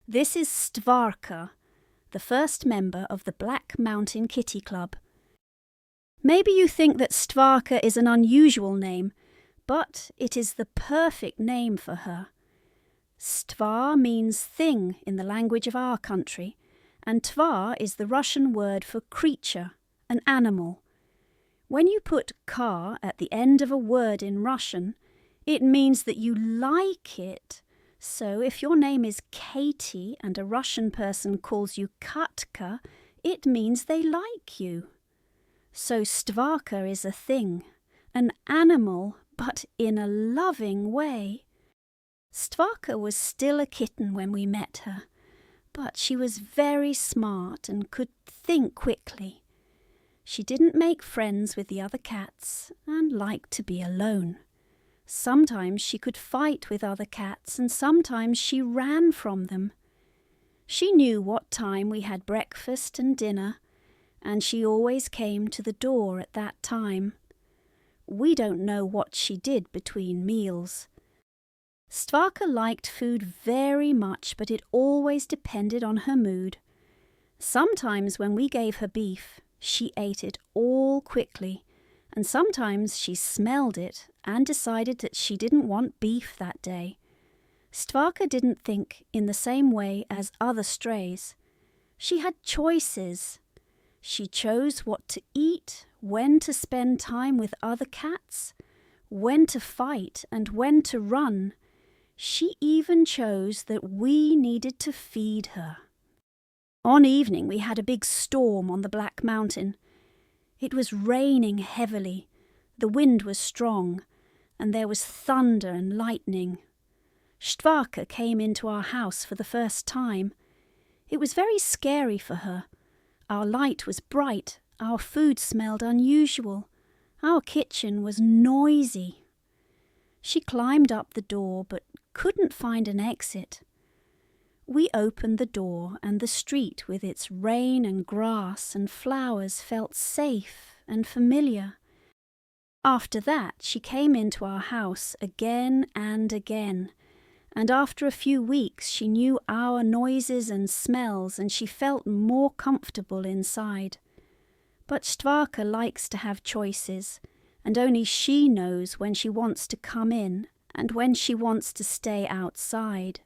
This is Stvarka, the first member of the Black Mountain Kitty Club. Maybe you think that Stvarka is an unusual name, but it is the perfect name for her. Stvar means thing in the language of our country, and tvar is the Russian word for creature, an animal. When you put ka at the end of a word in Russian, it means that you like it. So if your name is Katie and a Russian person calls you Katka, it means they like you. So Stvarka is a thing, an animal, but in a loving way. Stvarka was still a kitten when we met her, but she was very smart and could think quickly. She didn't make friends with the other cats and liked to be alone. Sometimes she could fight with other cats and sometimes she ran from them. She knew what time we had breakfast and dinner, and she always came to the door at that time. We don't know what she did between meals. Stvarka liked food very much, but it always depended on her mood. Sometimes when we gave her beef, she ate it all quickly, and sometimes she smelled it and decided that she didn't want beef that day. Stvarka didn't think in the same way as other strays. She had choices. She chose what to eat, when to spend time with other cats, when to fight and when to run. She even chose that we needed to feed her. On evening we had a big storm on the Black Mountain. It was raining heavily, the wind was strong, and there was thunder and lightning. Stvarka came into our house for the first time. It was very scary for her. Our light was bright, our food smelled unusual, our kitchen was noisy. She climbed up the door but couldn't find an exit. We opened the door and the street with its rain and grass and flowers felt safe and familiar. After that she came into our house again and again, and after a few weeks she knew our noises and smells and she felt more comfortable inside. But Stvarka likes to have choices, and only she knows when she wants to come in and when she wants to stay outside.